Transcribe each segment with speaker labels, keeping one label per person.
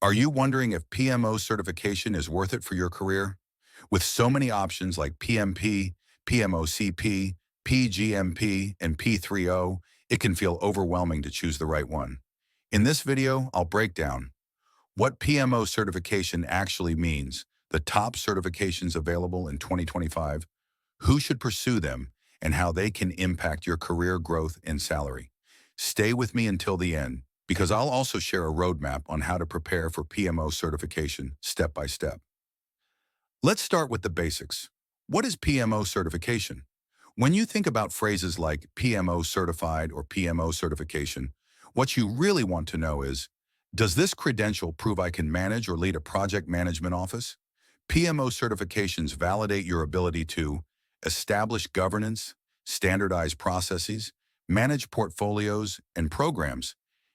Speaker 1: Are you wondering if PMO certification is worth it for your career? With so many options like PMP, PMO-CP, PgMP, and P30, it can feel overwhelming to choose the right one. In this video, I'll break down what PMO certification actually means, the top certifications available in 2025, who should pursue them, and how they can impact your career growth and salary. Stay with me until the end, because I'll also share a roadmap on how to prepare for PMO certification step by step. Let's start with the basics. What is PMO certification? When you think about phrases like PMO certified or PMO certification, what you really want to know is, does this credential prove I can manage or lead a project management office? PMO certifications validate your ability to establish governance, standardize processes, manage portfolios and programs,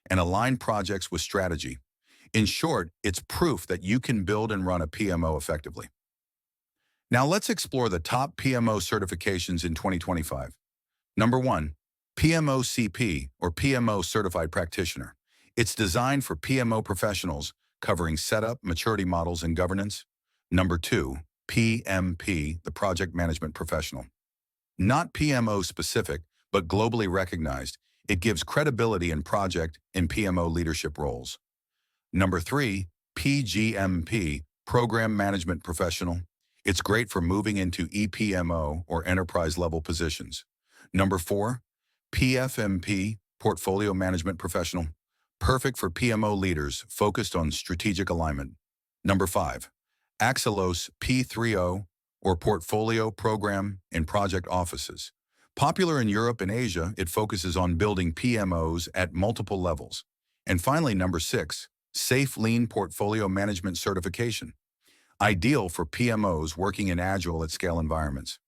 Speaker 1: and align projects with strategy. In short, it's proof that you can build and run a PMO effectively. Now let's explore the top PMO certifications in 2025. Number 1, PMO-CP or PMO Certified Practitioner. It's designed for PMO professionals covering setup, maturity models, and governance. Number 2, PMP, the Project Management Professional. Not PMO specific, but globally recognized, it gives credibility in project and PMO leadership roles. Number 3, PgMP, Program Management Professional. It's great for moving into EPMO or enterprise-level positions. Number 4, PfMP, Portfolio Management Professional. Perfect for PMO leaders focused on strategic alignment. Number 5, Axelos P30 or Portfolio Program and Project Offices. Popular in Europe and Asia, it focuses on building PMOs at multiple levels. And finally, number 6, SAFe Lean Portfolio Management Certification. Ideal for PMOs working in agile at scale environments.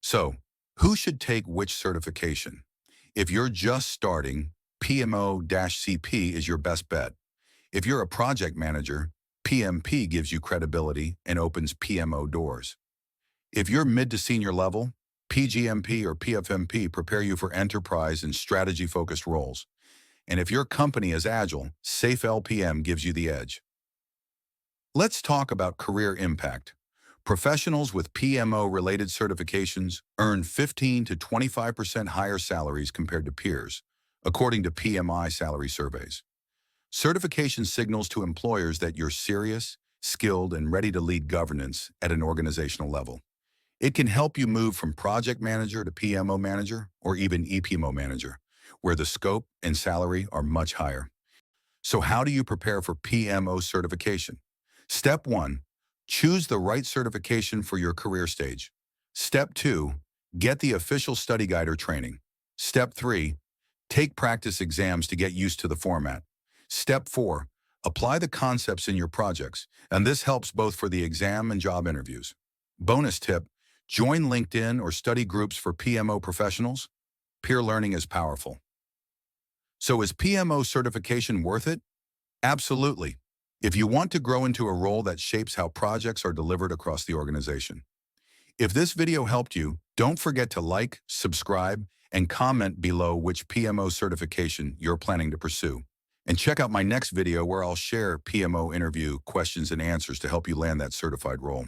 Speaker 1: So, who should take which certification? If you're just starting, PMO-CP is your best bet. If you're a project manager, PMP gives you credibility and opens PMO doors. If you're mid to senior level, PgMP or PfMP prepare you for enterprise and strategy-focused roles. And if your company is agile, SAFe LPM gives you the edge. Let's talk about career impact. Professionals with PMO-related certifications earn 15 to 25% higher salaries compared to peers, according to PMI salary surveys. Certification signals to employers that you're serious, skilled, and ready to lead governance at an organizational level. It can help you move from project manager to PMO manager or even EPMO manager, where the scope and salary are much higher. So how do you prepare for PMO certification? Step 1, choose the right certification for your career stage. Step 2, get the official study guide or training. Step 3, take practice exams to get used to the format. Step 4, apply the concepts in your projects, and this helps both for the exam and job interviews. Bonus tip, join LinkedIn or study groups for PMO professionals. Peer learning is powerful. So is PMO certification worth it? Absolutely, if you want to grow into a role that shapes how projects are delivered across the organization. If this video helped you, don't forget to like, subscribe, and comment below which PMO certification you're planning to pursue. And check out my next video where I'll share PMO interview questions and answers to help you land that certified role.